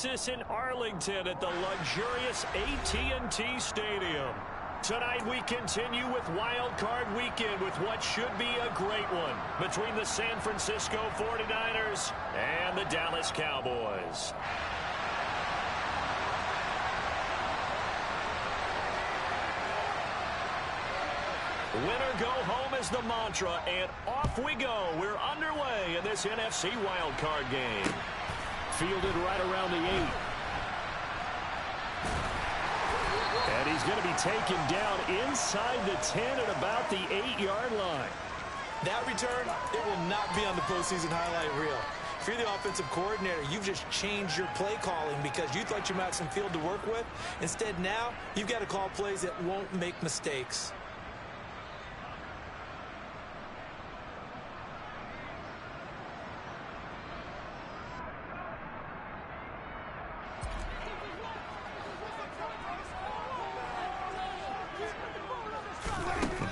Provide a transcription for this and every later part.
In Arlington at the luxurious AT&T Stadium. Tonight we continue with Wild Card Weekend with what should be a great one between the San Francisco 49ers and the Dallas Cowboys. Winner go home is the mantra, and off we go. We're underway in this NFC Wild Card game. Fielded right around the 8. And he's going to be taken down inside the 10 at about the 8-yard line. That return, it will not be on the postseason highlight reel. If you're the offensive coordinator, you've just changed your play calling because you thought you might have some field to work with. Instead, now, you've got to call plays that won't make mistakes.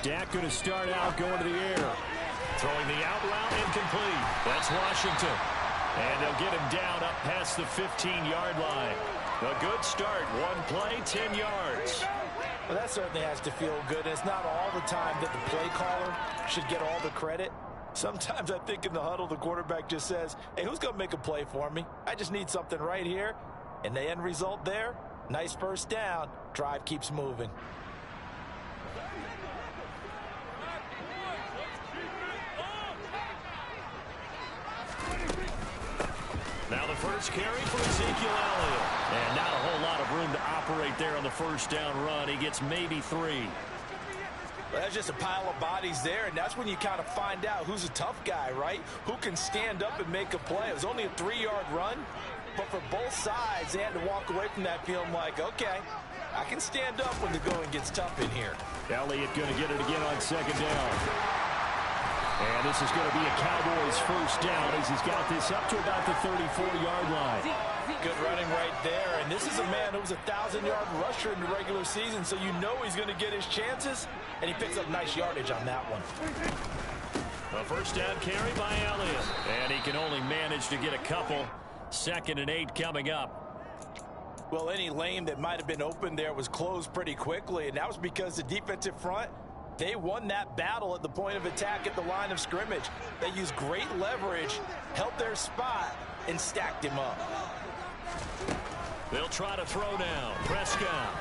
Dak going to start out going to the air. Throwing the out route incomplete. That's Washington. And they'll get him down up past the 15-yard line. A good start. One play, 10 yards. Well, that certainly has to feel good. And it's not all the time that the play caller should get all the credit. Sometimes I think in the huddle, the quarterback just says, hey, who's going to make a play for me? I just need something right here. And the end result there, nice first down. Drive keeps moving. Now the first carry for Ezekiel Elliott. And not a whole lot of room to operate there on the first down run. He gets maybe 3. Well, that's just a pile of bodies there, and that's when you kind of find out who's a tough guy, right? Who can stand up and make a play. It was only a 3-yard run, but for both sides, they had to walk away from that feeling like, okay, I can stand up when the going gets tough in here. Elliott going to get it again on second down. And this is going to be a Cowboys first down as he's got this up to about the 34-yard line. Good running right there. And this is a man who was a 1,000-yard rusher in the regular season, so you know he's going to get his chances. And he picks up nice yardage on that one. A first down carry by Elliott. And he can only manage to get a couple. 2nd and 8 coming up. Well, any lane that might have been open there was closed pretty quickly, and that was because the defensive front, they won that battle at the point of attack at the line of scrimmage. They used great leverage, held their spot, and stacked him up. They'll try to throw now. Prescott.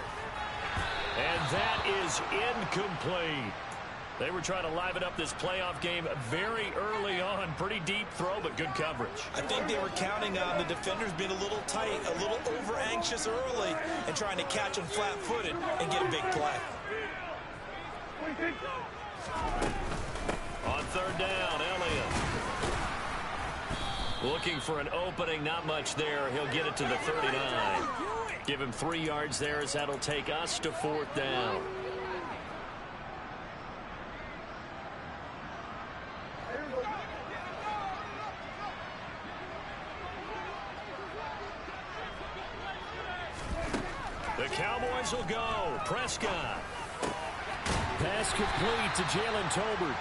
And that is incomplete. They were trying to liven up this playoff game very early on. Pretty deep throw, but good coverage. I think they were counting on the defenders being a little tight, a little over-anxious early, and trying to catch them flat-footed and get a big play. On third down, Elliott. Looking for an opening, not much there. He'll get it to the 39. Give him 3 yards there as that'll take us to 4th down. The Cowboys will go. Prescott. Pass complete to Jalen Tolbert.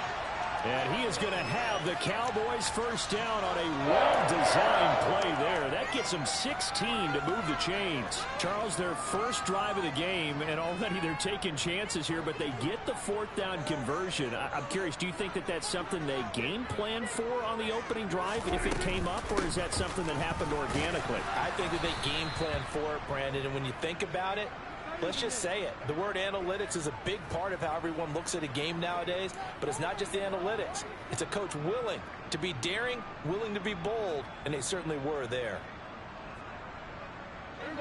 And he is going to have the Cowboys first down on a well-designed play there. That gets them 16 to move the chains. Charles, their first drive of the game, and already they're taking chances here, but they get the 4th down conversion. I'm curious, do you think that that's something they game planned for on the opening drive if it came up, or is that something that happened organically? I think that they game planned for it, Brandon, and when you think about it, let's just say it. The word analytics is a big part of how everyone looks at a game nowadays, but it's not just the analytics. It's a coach willing to be daring, willing to be bold, and they certainly were there.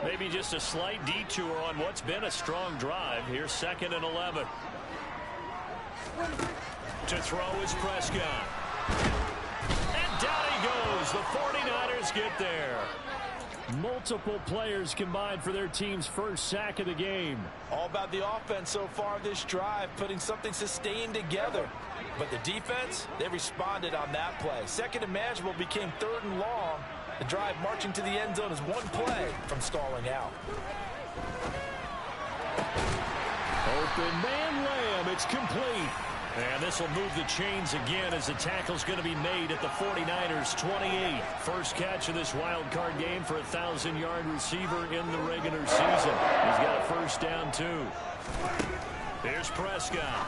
Maybe just a slight detour on what's been a strong drive. Here's 2nd and 11. To throw is Prescott. And down he goes. The 49ers get there. Multiple players combined for their team's first sack of the game. All about the offense so far this drive, putting something sustained together. But the defense, they responded on that play. 2nd and manageable became 3rd and long. The drive marching to the end zone is one play from stalling out. Open man Lamb. It's complete. And this will move the chains again as the tackle's going to be made at the 49ers 28. First catch of this wild card game for a 1,000-yard receiver in the regular season. He's got a first down, too. Here's Prescott.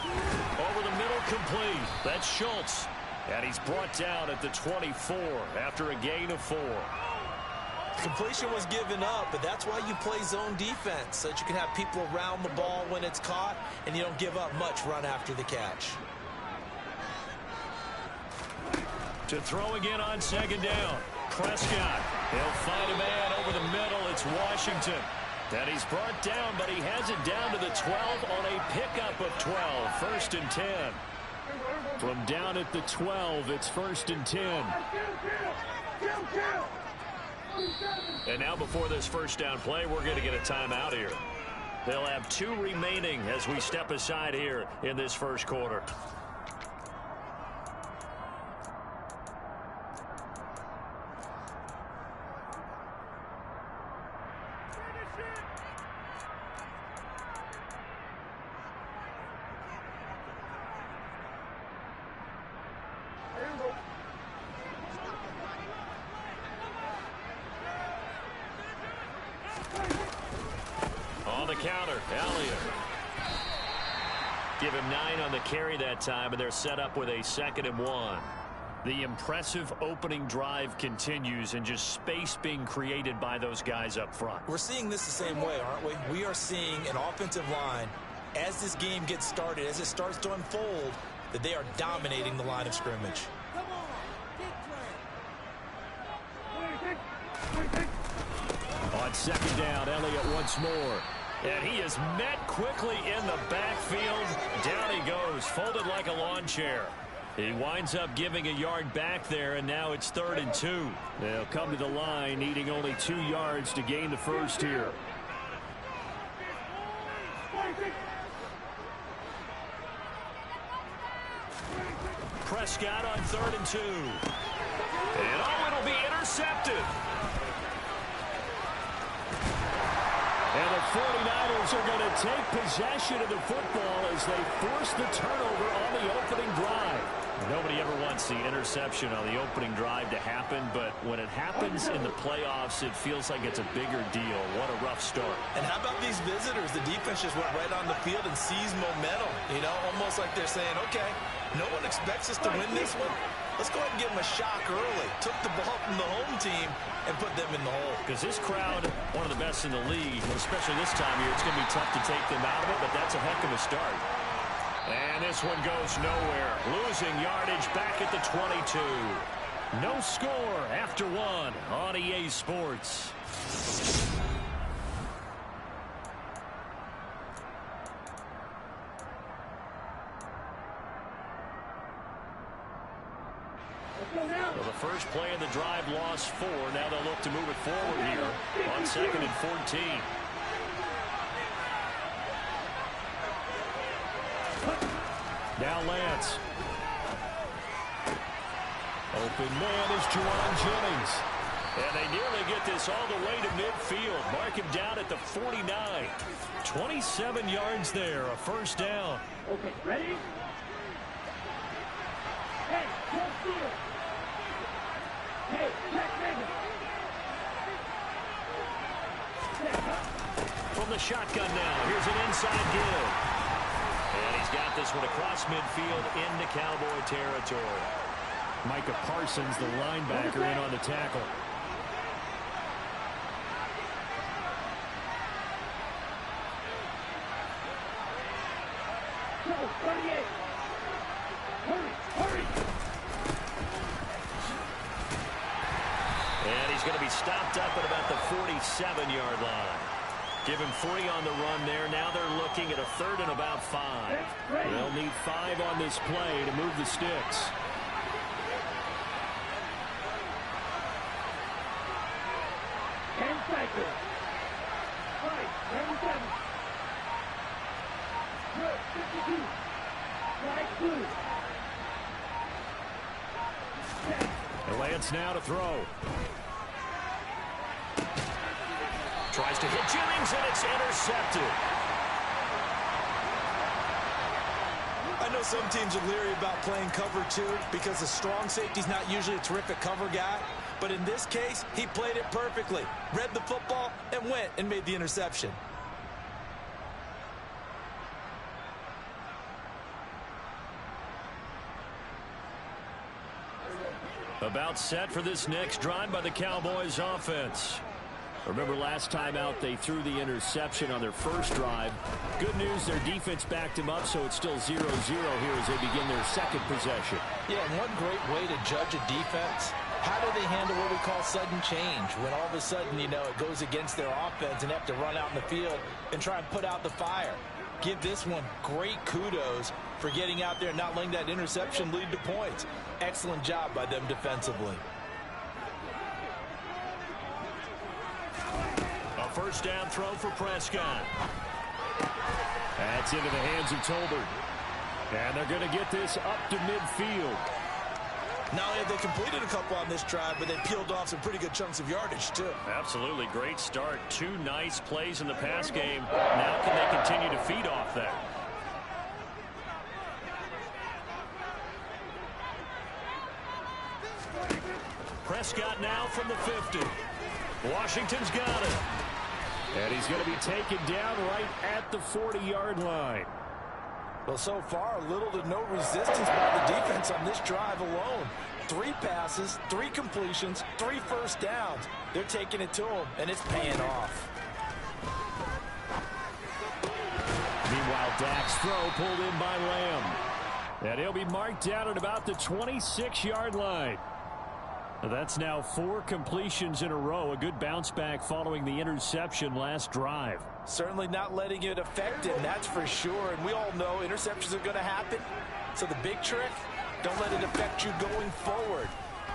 Over the middle, complete. That's Schultz. And he's brought down at the 24 after a gain of 4. Completion was given up, but that's why you play zone defense, so that you can have people around the ball when it's caught, and you don't give up much run after the catch. To throw again on second down. Prescott. He'll find a man over the middle. It's Washington. And he's brought down, but he has it down to the 12 on a pickup of 12. First and 10. From down at the 12, it's first and 10. And now before this first down play, we're going to get a timeout here. They'll have 2 remaining as we step aside here in this first quarter. Counter, Elliott. Give him 9 on the carry that time, and they're set up with a 2nd and 1. The impressive opening drive continues, and just space being created by those guys up front. We're seeing this the same way, aren't we? We are seeing an offensive line, as this game gets started, as it starts to unfold, that they are dominating the line of scrimmage. On second down, Elliott once more. And he is met quickly in the backfield. Down he goes, folded like a lawn chair. He winds up giving a yard back there, and now it's 3rd and 2. They'll come to the line, needing only 2 yards to gain the first here. Prescott on 3rd and 2. And oh, it'll be intercepted. And the 49ers are going to take possession of the football as they force the turnover on the opening drive. Nobody ever wants the interception on the opening drive to happen, but when it happens in the playoffs, it feels like it's a bigger deal. What a rough start. And how about these visitors? The defense just went right on the field and seized momentum. You know, almost like they're saying, okay, no one expects us to win this one. Let's go ahead and give them a shock early. Took the ball from the home team and put them in the hole. Because this crowd, one of the best in the league, especially this time of year, it's going to be tough to take them out of it, but that's a heck of a start. And this one goes nowhere. Losing yardage back at the 22. No score after 1 on EA Sports. Well, the first play of the drive lost 4. Now they'll look to move it forward here on 2nd and 14. Now Lance. Open man is Juwan Jennings. And they nearly get this all the way to midfield. Mark him down at the 49. 27 yards there, a first down. Okay, ready? Hey, don't steal. Hey, check From the shotgun now, here's an inside give. And he's got this one across midfield into Cowboy territory. Micah Parsons, the linebacker, in on the tackle. Go, 38. Hurry, hurry. And he's going to be stopped up at about the 47-yard line. Give him 3 on the run there. Now they're looking at a 3rd and about 5. They'll need 5 on this play to move the sticks. Cycle. 5, 77. Good, 52. Right, 2. And Lance now to throw. Tries to hit Jennings, and it's intercepted. I know know some teams are leery about playing cover 2 because the strong safety's not usually a terrific cover guy. But in this case, he played it perfectly. Read the football and went and made the interception. About set for this next drive by the Cowboys offense. Remember last time out they threw the interception on their first drive. Good news, their defense backed him up, so it's still 0-0 here as they begin their second possession. Yeah, and one great way to judge a defense, how do they handle what we call sudden change? When all of a sudden, you know, it goes against their offense and have to run out in the field and try and put out the fire. Give this one great kudos for getting out there and not letting that interception lead to points. Excellent job by them defensively. A first down throw for Prescott. That's into the hands of Tolbert. And they're going to get this up to midfield. Not only have they completed a couple on this drive, but they peeled off some pretty good chunks of yardage, too. Absolutely. Great start. 2 nice plays in the pass game. Now can they continue to feed off that? Prescott now from the 50. Washington's got it. And he's going to be taken down right at the 40-yard line. Well, so far, little to no resistance by the defense on this drive alone. 3 passes, 3 completions, 3 first downs. They're taking it to him, and it's paying off. Meanwhile, Dak's throw pulled in by Lamb. And he'll be marked down at about the 26-yard line. That's now 4 completions in a row. A good bounce back following the interception last drive. Certainly not letting it affect him, that's for sure. And we all know interceptions are going to happen. So the big trick, don't let it affect you going forward.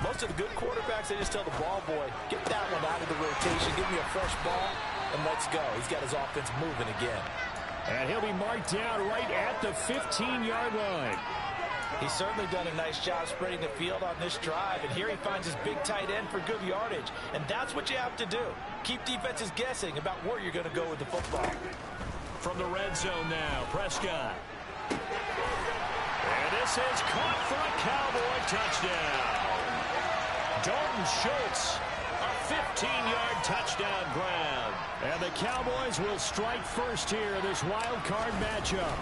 Most of the good quarterbacks, they just tell the ball boy, get that one out of the rotation, give me a fresh ball, and let's go. He's got his offense moving again. And he'll be marked down right at the 15-yard line. He's certainly done a nice job spreading the field on this drive, and here he finds his big tight end for good yardage. And that's what you have to do. Keep defenses guessing about where you're going to go with the football. From the red zone now, Prescott. And this is caught for a Cowboy touchdown. Dalton Schultz, a 15-yard touchdown grab. And the Cowboys will strike first here in this wild card matchup.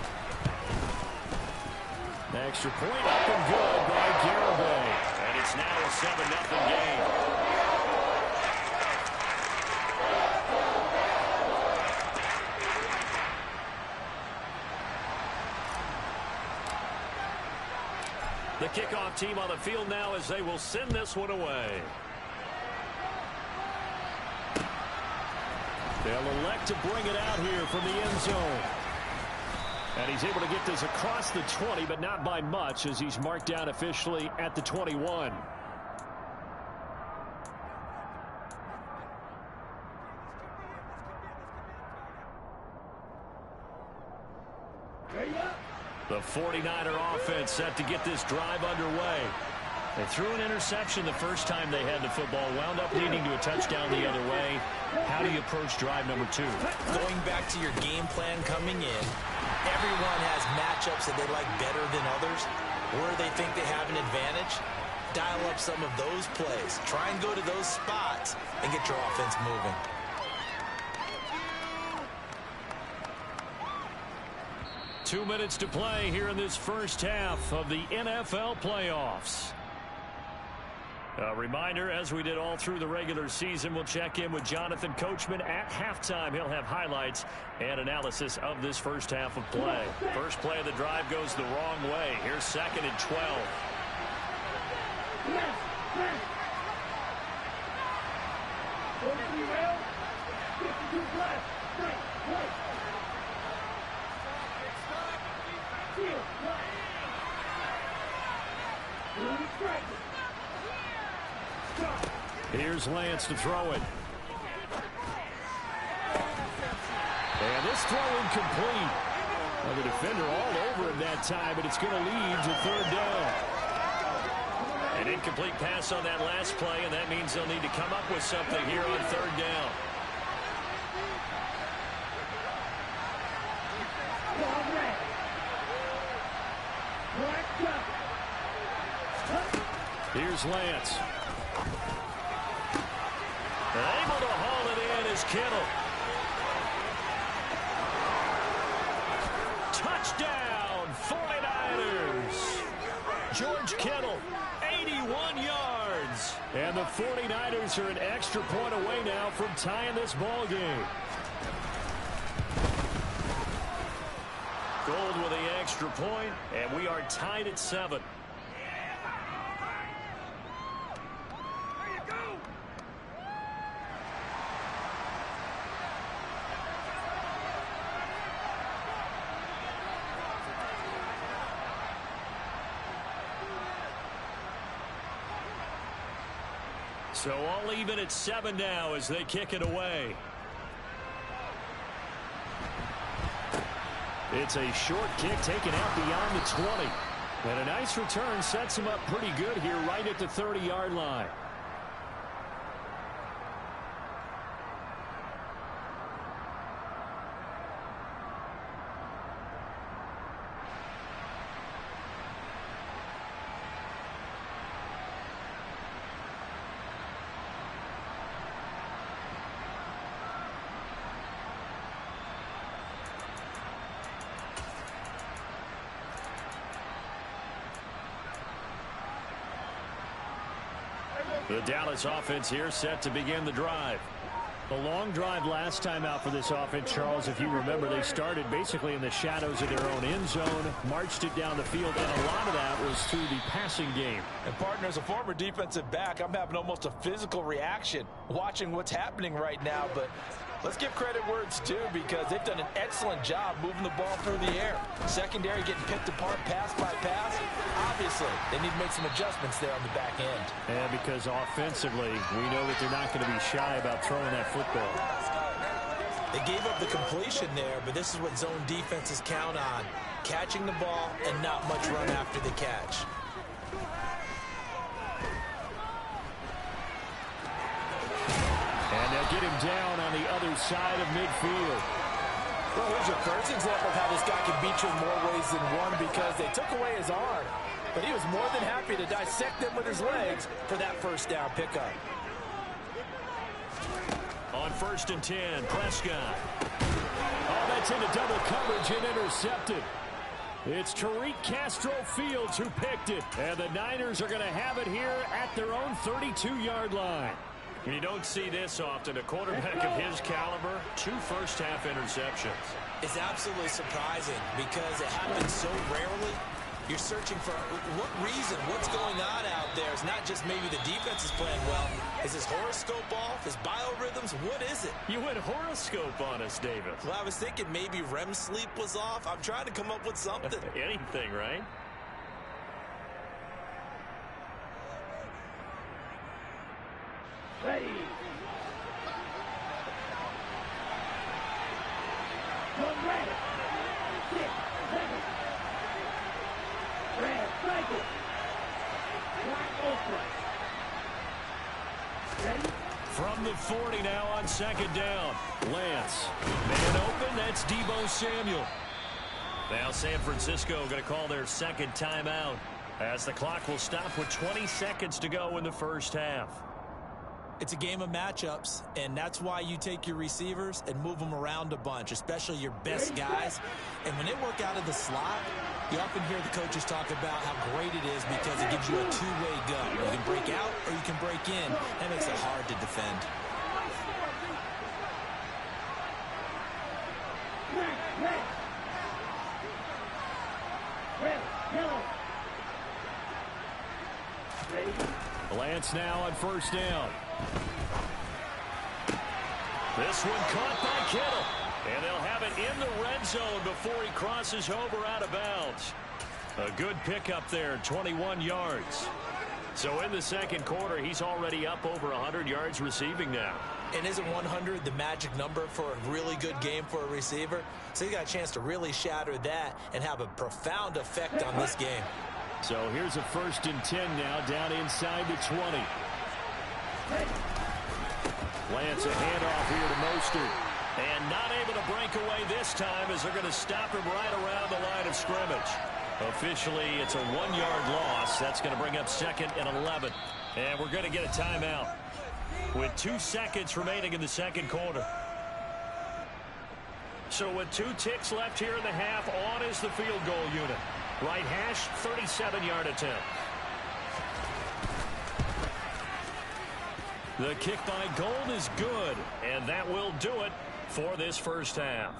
The extra point up and good by Garibay. And it's now a 7-0 game. The kickoff team on the field now as they will send this one away. They'll elect to bring it out here from the end zone. And he's able to get this across the 20, but not by much as he's marked down officially at the 21. The 49er offense set to get this drive underway. They threw an interception the first time they had the football, wound up leading to a touchdown the other way. How do you approach drive number 2? Going back to your game plan coming in, everyone has matchups that they like better than others, where they think they have an advantage. Dial up some of those plays. Try and go to those spots and get your offense moving. Two minutes to play here in this first half of the NFL playoffs. A reminder, as we did all through the regular season, we'll check in with Jonathan Coachman at halftime. He'll have highlights and analysis of this first half of play. First play of the drive goes the wrong way. Here's 2nd and 12. Here's Lance to throw it. And this throw incomplete. Well, the defender all over him that time, but it's going to lead to 3rd down. An incomplete pass on that last play, and that means they'll need to come up with something here on 3rd down. Here's Lance. Able to haul it in is Kittle. Touchdown, 49ers. George Kittle, 81 yards. And the 49ers are an extra point away now from tying this ball game. Gold with the extra point, and we are tied at 7. So all even at 7 now as they kick it away. It's a short kick taken out beyond the 20. And a nice return sets him up pretty good here right at the 30-yard line. The Dallas offense here set to begin the drive. The long drive last time out for this offense, Charles, if you remember, they started basically in the shadows of their own end zone, marched it down the field, and a lot of that was through the passing game. And, partner, as a former defensive back, I'm having almost a physical reaction watching what's happening right now. But let's give credit where it's due because they've done an excellent job moving the ball through the air. Secondary getting picked apart pass by pass. Obviously, they need to make some adjustments there on the back end. And because offensively, we know that they're not going to be shy about throwing that football. They gave up the completion there, but this is what zone defenses count on. Catching the ball and not much run after the catch. And they'll get him down on the other side of midfield. Well, here's your first example of how this guy can beat you in more ways than one because they took away his arm. But he was more than happy to dissect them with his legs for that first down pickup. On 1st and 10, Prescott. Oh, that's into double coverage and intercepted. It's Tariq Castro-Fields who picked it. And the Niners are going to have it here at their own 32-yard line. You don't see this often. A quarterback of his caliber, 2 first-half interceptions. It's absolutely surprising because it happens so rarely. You're searching for what reason, what's going on out there. It's not just maybe the defense is playing well. Is his horoscope off? His biorhythms? What is it? You went horoscope on us, David. Well, I was thinking maybe REM sleep was off. I'm trying to come up with something. Anything, right? Ready. One red. 6, 7. Red, cycle. Black ultra. Ready? From the 40 now on 2nd down. Lance. Man open, that's Deebo Samuel. Now San Francisco going to call their 2nd timeout as the clock will stop with 20 seconds to go in the first half. It's a game of matchups, and that's why you take your receivers and move them around a bunch, especially your best guys. And when they work out of the slot, you often hear the coaches talk about how great it is because it gives you a two-way go. You can break out or you can break in. That makes it hard to defend. Red, yellow. Ready? Lance now on 1st down. This one caught by Kittle. And they'll have it in the red zone before he crosses over out of bounds. A good pickup there, 21 yards. So in the 2nd quarter, he's already up over 100 yards receiving now. And isn't 100 the magic number for a really good game for a receiver? So he got a chance to really shatter that and have a profound effect on this game. So here's a 1st and 10 now down inside the 20. Lance a handoff here to Mostert. And not able to break away this time as they're going to stop him right around the line of scrimmage. Officially, it's a 1-yard loss. That's going to bring up 2nd and 11. And we're going to get a timeout with 2 seconds remaining in the second quarter. So with 2 ticks left here in the half, on is the field goal unit. Right hash, 37-yard attempt. The kick by Gold is good, and that will do it for this first half.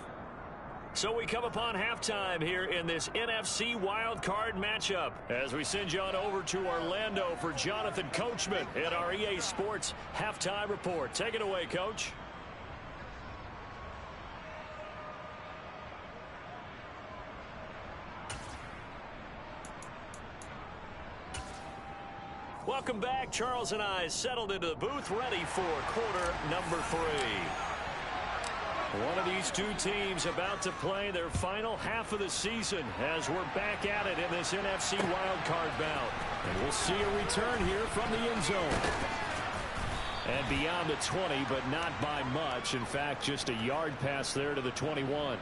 So we come upon halftime here in this NFC wildcard matchup as we send you on over to Orlando for Jonathan Coachman in our EA Sports Halftime Report. Take it away, Coach. Welcome back. Charles and I settled into the booth, ready for quarter number 3. One of these 2 teams about to play their final half of the season as we're back at it in this NFC wildcard bout. And we'll see a return here from the end zone. And beyond the 20, but not by much. In fact, just a yard pass there to the 21.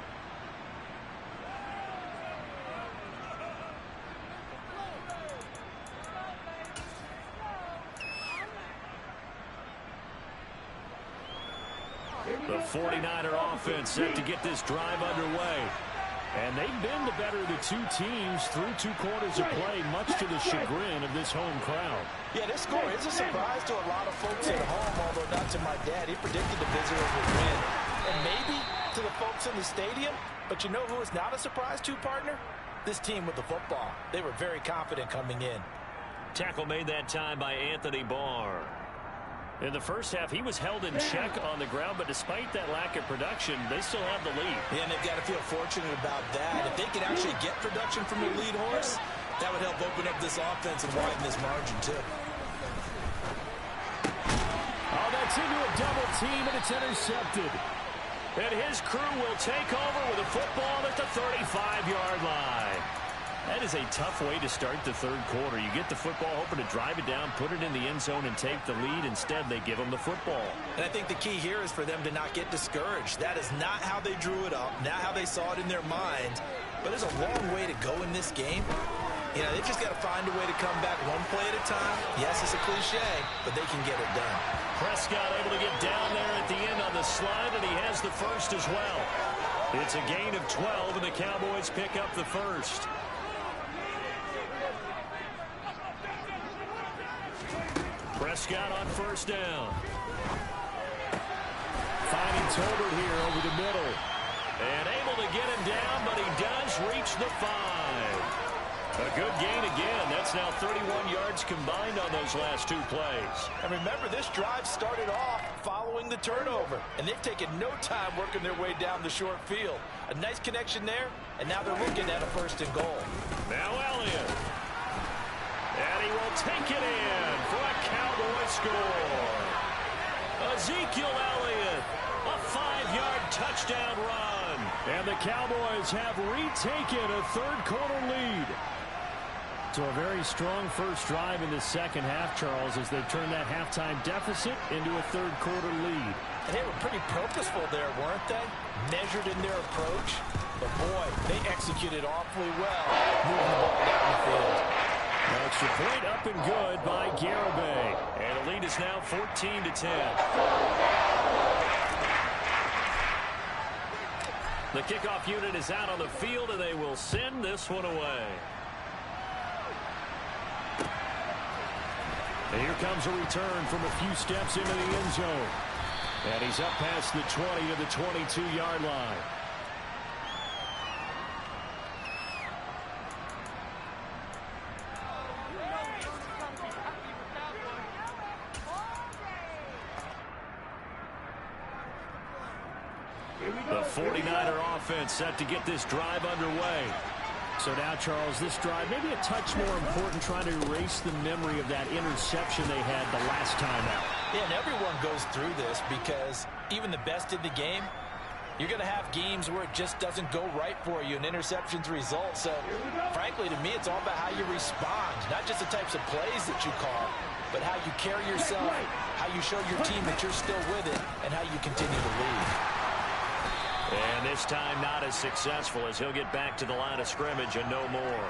The 49er offense set to get this drive underway. And they've been the better of the 2 teams through 2 quarters of play, much to the chagrin of this home crowd. Yeah, this score is a surprise to a lot of folks at home, although not to my dad. He predicted the visitors would win. And maybe to the folks in the stadium. But you know who is not a surprise to, partner? This team with the football. They were very confident coming in. Tackle made that time by Anthony Barr. In the first half, he was held in check on the ground, but despite that lack of production, they still have the lead. Yeah, and they've got to feel fortunate about that. If they could actually get production from their lead horse, that would help open up this offense and widen this margin, too. Oh, that's into a double team, and it's intercepted. And his crew will take over with a football at the 35-yard line. That is a tough way to start the third quarter. You get the football, hoping to drive it down, put it in the end zone, and take the lead. Instead, they give them the football. And I think the key here is for them to not get discouraged. That is not how they drew it up, not how they saw it in their minds. But there's a long way to go in this game. You know, they've just got to find a way to come back one play at a time. Yes, it's a cliche, but they can get it done. Prescott able to get down there at the end on the slide, and he has the first as well. It's a gain of 12, and the Cowboys pick up the first. Prescott on first down. Finding Tolbert here over the middle. And able to get him down, but he does reach the 5. A good gain again. That's now 31 yards combined on those last 2 plays. And remember, this drive started off following the turnover. And they've taken no time working their way down the short field. A nice connection there, and now they're looking at a 1st and goal. Now Elliott. And he will take it in for a Cowboy score. Ezekiel Elliott, a 5-yard touchdown run. And the Cowboys have retaken a third-quarter lead. So a very strong first drive in the second half, Charles, as they turn that halftime deficit into a third-quarter lead. And they were pretty purposeful there, weren't they? Measured in their approach. But, boy, they executed awfully well, moving the ball down the field. Extra point up and good by Garibay. And the lead is now 14-10. The kickoff unit is out on the field, and they will send this one away. And here comes a return from a few steps into the end zone. And he's up past the 20 to the 22-yard line. The 49er offense set to get this drive underway. So now, Charles, this drive maybe a touch more important, trying to erase the memory of that interception they had the last time out. Yeah, and everyone goes through this because even the best in the game, you're going to have games where it just doesn't go right for you and interceptions result. So, frankly, to me, it's all about how you respond, not just the types of plays that you call, but how you carry yourself, how you show your team that you're still with it, and how you continue to lead. And this time not as successful as he'll get back to the line of scrimmage and no more.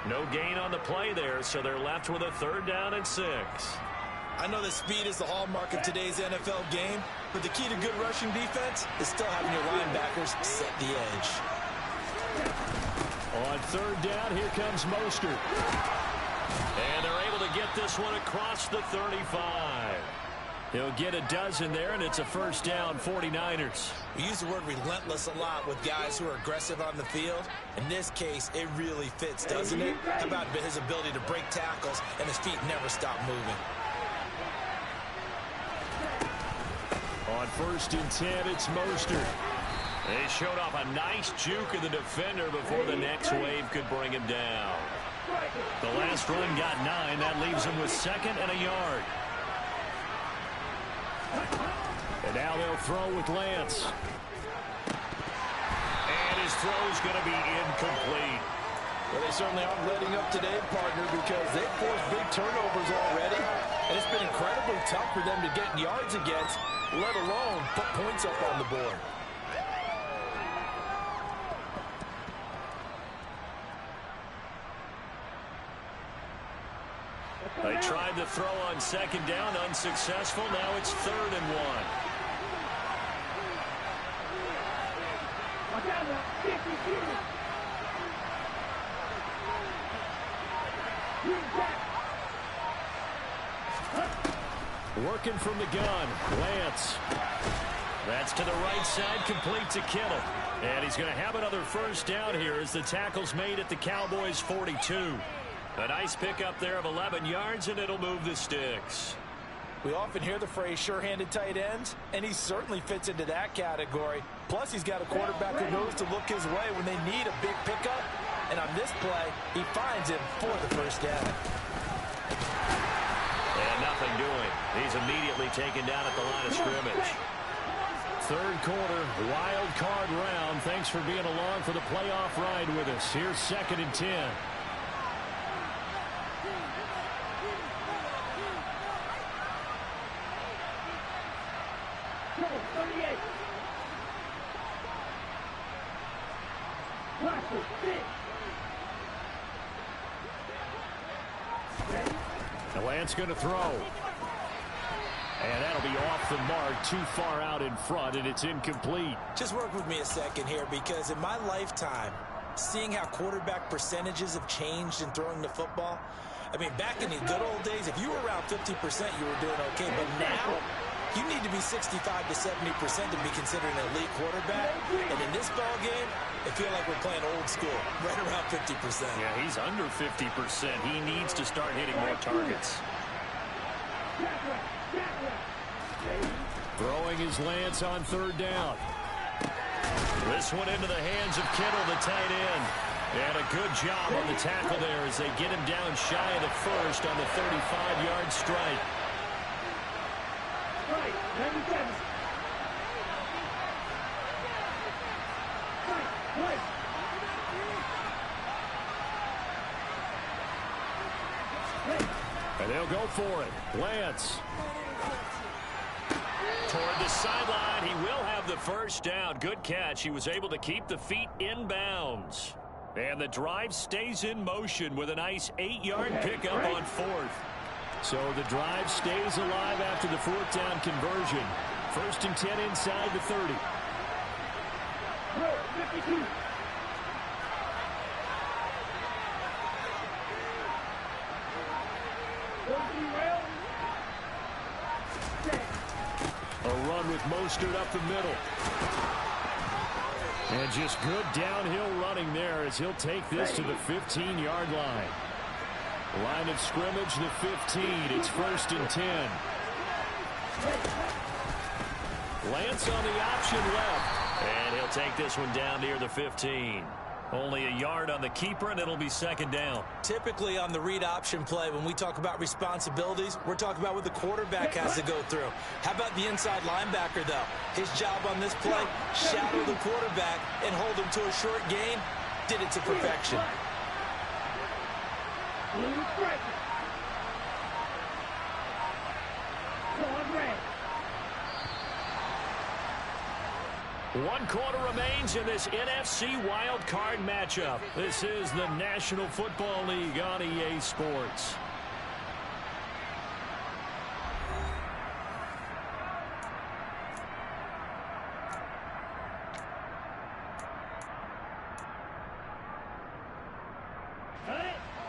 No gain on the play there, so they're left with a 3rd down and 6. I know that speed is the hallmark of today's NFL game, but the key to good rushing defense is still having your linebackers set the edge. On 3rd down, here comes Mostert. And they're able to get this one across the 35. He'll get a dozen there, and it's a 1st down, 49ers. We use the word relentless a lot with guys who are aggressive on the field. In this case, it really fits, doesn't it? How about his ability to break tackles and his feet never stop moving? On 1st and 10, it's Mostert. They showed off a nice juke of the defender before the next wave could bring him down. The last run got 9. That leaves him with 2nd and a yard. And now they'll throw with Lance. And his throw's going to be incomplete. Well, they certainly aren't letting up today, partner, because they've forced big turnovers already. And it's been incredibly tough for them to get yards against, let alone put points up on the board. They tried the throw on 2nd down, unsuccessful. Now it's 3rd and 1. Working from the gun, Lance. That's to the right side, complete to Kittle. And he's going to have another 1st down here as the tackle's made at the Cowboys' 42. A nice pickup there of 11 yards, and it'll move the sticks. We often hear the phrase sure-handed tight ends, and he certainly fits into that category. Plus, he's got a quarterback who knows to look his way when they need a big pickup. And on this play, he finds him for the 1st down. And nothing doing. He's immediately taken down at the line of scrimmage. 3rd quarter, wild card round. Thanks for being along for the playoff ride with us. Here's 2nd and 10. The Lance going to throw. And that'll be off the mark, too far out in front, and it's incomplete. Just work with me a second here, because in my lifetime, seeing how quarterback percentages have changed in throwing the football, I mean, back in the good old days, if you were around 50%, you were doing okay. But now, you need to be 65 to 70% to be considered an elite quarterback. And in this ball game, I feel like we're playing old school, right around 50%. Yeah, he's under 50%. He needs to start hitting more targets. Throwing his Lance on 3rd down. This one into the hands of Kittle, the tight end. And a good job on the tackle there as they get him down shy of the 1st on the 35-yard strike. And they'll go for it. Lance. Toward the sideline. He will have the 1st down. Good catch. He was able to keep the feet in bounds. And the drive stays in motion with a nice 8-yard pickup on 4th. So the drive stays alive after the 4th down conversion. 1st and 10 inside the 30. A run with Mostert up the middle. And just good downhill running there as he'll take this to the 15-yard line. Line of scrimmage, the 15. It's 1st and 10. Lance on the option left. And he'll take this one down near the 15. Only a yard on the keeper, and it'll be 2nd down. Typically on the read option play, when we talk about responsibilities, we're talking about what the quarterback has to go through. How about the inside linebacker, though? His job on this play, shadow the quarterback and hold him to a short gain. Did it to perfection. One quarter remains in this NFC wildcard matchup. This is the National Football League on EA Sports.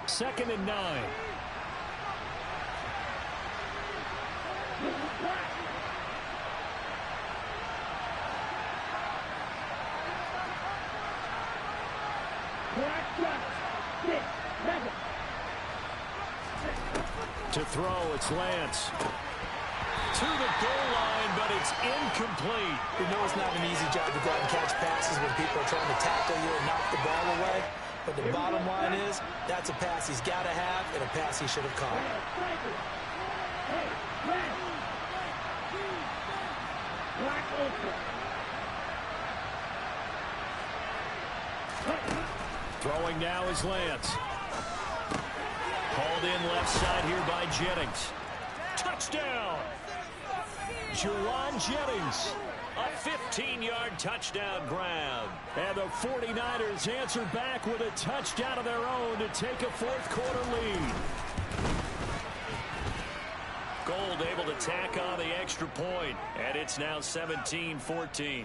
Second and 9. To throw, it's Lance. To the goal line, but it's incomplete. You know it's not an easy job to go out and catch passes when people are trying to tackle you and knock the ball away. But the bottom line is, that's a pass he's got to have and a pass he should have caught. Throwing now is Lance. Called in left side here by Jennings. Touchdown! Juwan Jennings. A 15-yard touchdown grab. And the 49ers answer back with a touchdown of their own to take a fourth-quarter lead. Gold able to tack on the extra point, and it's now 17-14.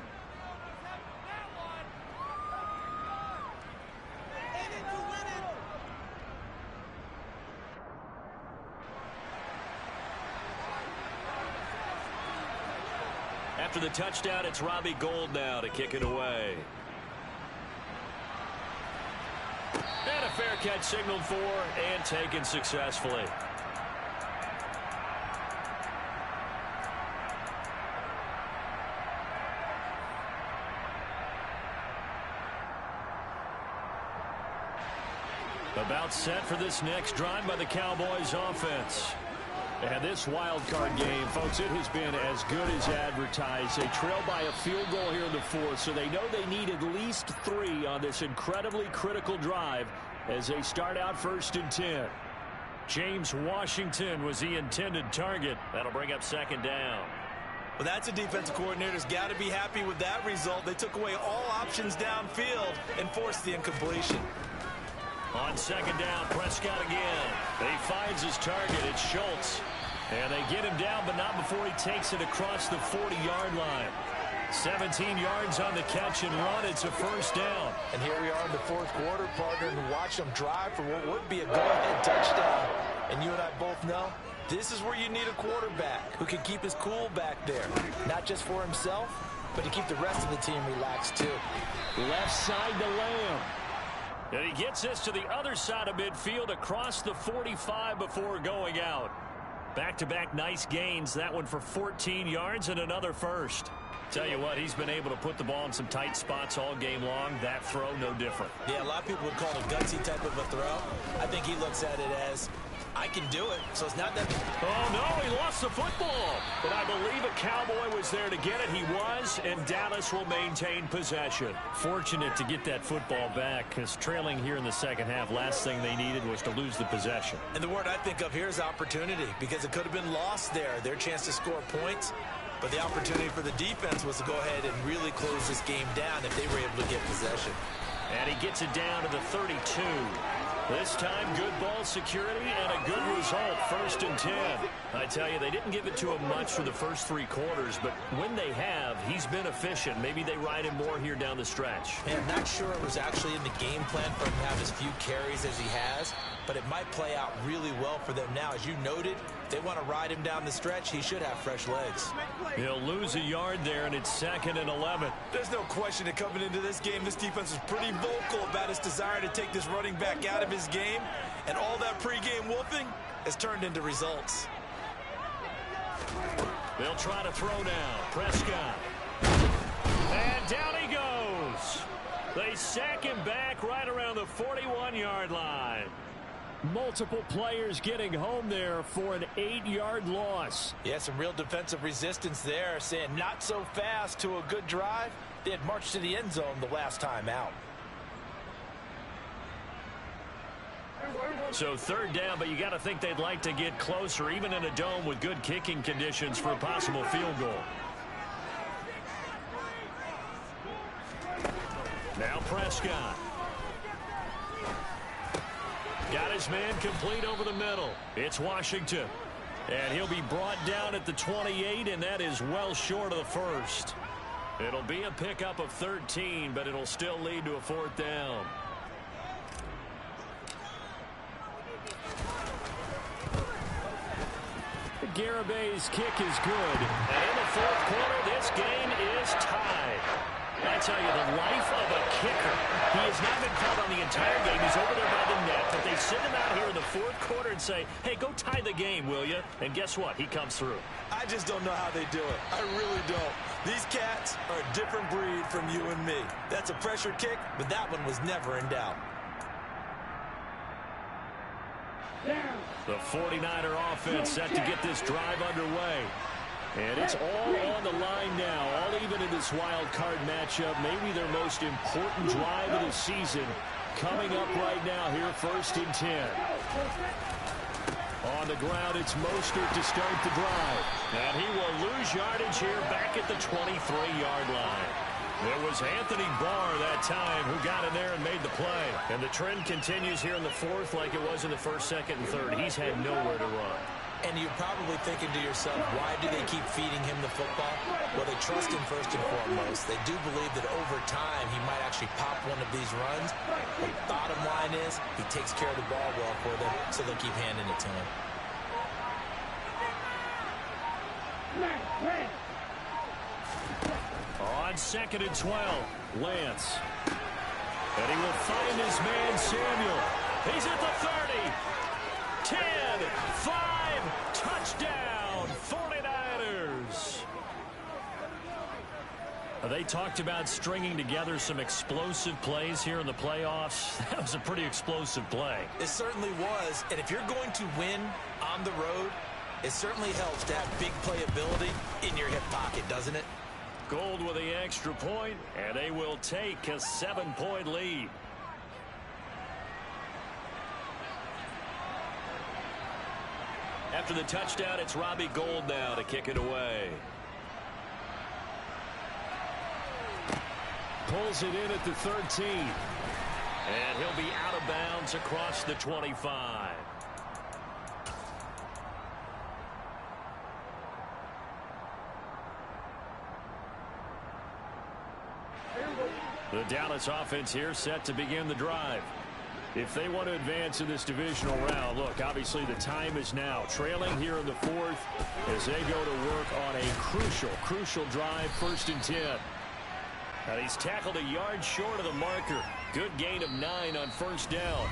After the touchdown, it's Robbie Gould now to kick it away. And a fair catch signaled for and taken successfully. About set for this next drive by the Cowboys offense. And this wild card game, folks, it has been as good as advertised. They trail by a field goal here in the fourth, so they know they need at least 3 on this incredibly critical drive as they start out 1st and 10. James Washington was the intended target. That'll bring up 2nd down. Well, that's a defensive coordinator's got to be happy with that result. They took away all options downfield and forced the incompletion. On 2nd down, Prescott again. He finds his target. It's Schultz. And they get him down, but not before he takes it across the 40-yard line. 17 yards on the catch and run. It's a 1st down. And here we are in the 4th quarter, partner, and watch them drive for what would be a go-ahead touchdown. And you and I both know this is where you need a quarterback who can keep his cool back there. Not just for himself, but to keep the rest of the team relaxed, too. Left side to Lamb. And he gets this to the other side of midfield across the 45 before going out. Back-to-back nice gains. That one for 14 yards and another first. Tell you what, he's been able to put the ball in some tight spots all game long. That throw, no different. Yeah, a lot of people would call it a gutsy type of a throw. I think he looks at it as, I can do it, so it's not that... Oh, no, he lost the football. But I believe a Cowboy was there to get it. He was, and Dallas will maintain possession. Fortunate to get that football back, because trailing here in the second half, last thing they needed was to lose the possession. And the word I think of here is opportunity, because it could have been lost there. Their chance to score points. But the opportunity for the defense was to go ahead and really close this game down if they were able to get possession. And he gets it down to the 32. This time, good ball security and a good result, 1st and 10. I tell you, they didn't give it to him much for the first 3 quarters, but when they have, he's been efficient. Maybe they ride him more here down the stretch. Hey, I'm not sure it was actually in the game plan for him to have as few carries as he has, but it might play out really well for them now. As you noted, they want to ride him down the stretch. He should have fresh legs. He'll lose a yard there, and it's 2nd and 11. There's no question that coming into this game, this defense was pretty vocal about its desire to take this running back out of his game, and all that pregame wolfing has turned into results. They'll try to throw now. Prescott. And down he goes. They sack him back right around the 41-yard line. Multiple players getting home there for an 8-yard loss. Yeah, some real defensive resistance there, saying not so fast to a good drive. They had marched to the end zone the last time out. So 3rd down, but you got to think they'd like to get closer, even in a dome with good kicking conditions for a possible field goal. Now Prescott. Got his man complete over the middle. It's Washington. And he'll be brought down at the 28, and that is well short of the first. It'll be a pickup of 13, but it'll still lead to a 4th down. Garabay's kick is good. And in the 4th quarter, this game is tied. I tell you, the life of a kicker. He has not been called on the entire game. He's over there by the net, but they send him out here in the 4th quarter and say, hey, go tie the game, will you? And guess what? He comes through. I just don't know how they do it. I really don't. These cats are a different breed from you and me. That's a pressure kick, but that one was never in doubt. The 49er offense set to get this drive underway. And it's all on the line now, all even in this wild card matchup. Maybe their most important drive of the season coming up right now here, 1st and 10. On the ground, it's Mostert to start the drive. And he will lose yardage here back at the 23-yard line. It was Anthony Barr that time who got in there and made the play. And the trend continues here in the 4th like it was in the 1st, 2nd, and 3rd. He's had nowhere to run. And you're probably thinking to yourself, why do they keep feeding him the football? Well, they trust him first and foremost. They do believe that over time he might actually pop one of these runs. The bottom line is he takes care of the ball well for them, so they'll keep handing it to him. On 2nd and 12, Lance. And he will find his man, Samuel. He's at the 30. 10, 5, touchdown, 49ers. They talked about stringing together some explosive plays here in the playoffs. That was a pretty explosive play. It certainly was, and if you're going to win on the road, it certainly helps to have big playability in your hip pocket, doesn't it? Gold with the extra point, and they will take a 7-point lead. After the touchdown, it's Robbie Gould now to kick it away. Pulls it in at the 13. And he'll be out of bounds across the 25. The Dallas offense here set to begin the drive. If they want to advance in this divisional round, look, obviously the time is now. Trailing here in the 4th as they go to work on a crucial drive, 1st and 10. And he's tackled a yard short of the marker. Good gain of 9 on 1st down.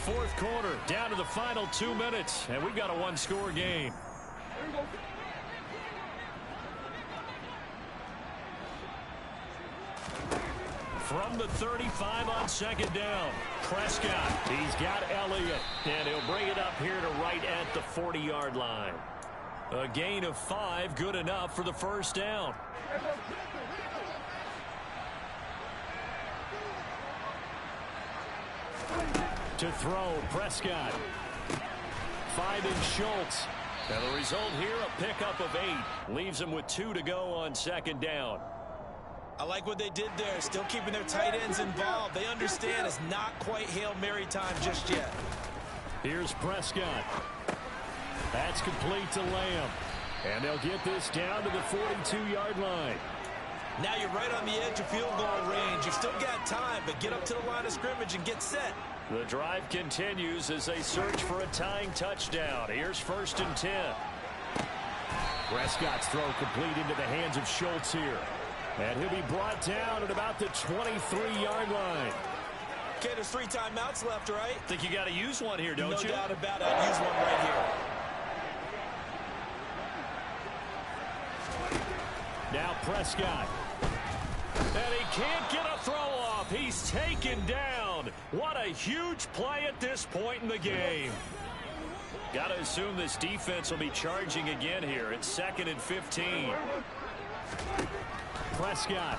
4th quarter, down to the final 2 minutes, and we've got a 1-score game. From the 35 on 2nd down, Prescott. He's got Elliott, and he'll bring it up here to right at the 40-yard line. A gain of 5, good enough for the 1st down. To throw, Prescott. Finding Schultz. And the result here, a pickup of 8. Leaves him with 2 to go on 2nd down. I like what they did there, still keeping their tight ends involved. They understand it's not quite Hail Mary time just yet. Here's Prescott. That's complete to Lamb. And they'll get this down to the 42-yard line. Now you're right on the edge of field goal range. You've still got time, but get up to the line of scrimmage and get set. The drive continues as they search for a tying touchdown. Here's 1st and 10. Prescott's throw complete into the hands of Schultz here. And he'll be brought down at about the 23-yard line. Okay, there's 3 timeouts left, right? Think you got to use one here, don't you? No doubt about it. I'd use one right here. Now Prescott. And he can't get a throw off. He's taken down. What a huge play at this point in the game. Got to assume this defense will be charging again here. It's 2nd and 15. Prescott.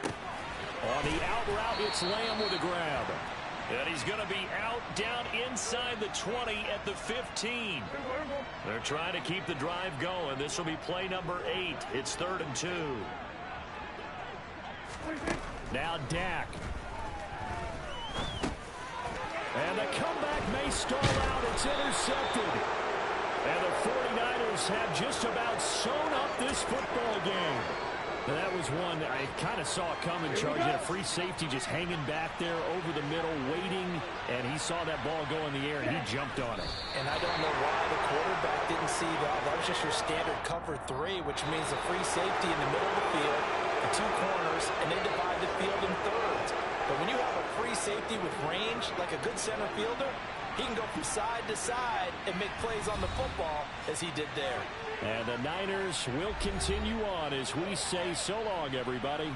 On the out route, it's Lamb with a grab. And he's going to be out down inside the 20 at the 15. They're trying to keep the drive going. This will be play number 8. It's 3rd and 2. Now Dak. And the comeback may stall out. It's intercepted. And the 49ers have just about sewn up this football game. Now that was one I kind of saw coming, Charge. He had a free safety just hanging back there over the middle, waiting, and he saw that ball go in the air, and he jumped on it. And I don't know why the quarterback didn't see that. That was just your standard cover 3, which means a free safety in the middle of the field, the 2 corners, and they divide the field in thirds. But when you have a free safety with range, like a good center fielder, he can go from side to side and make plays on the football as he did there. And the Niners will continue on as we say so long, everybody.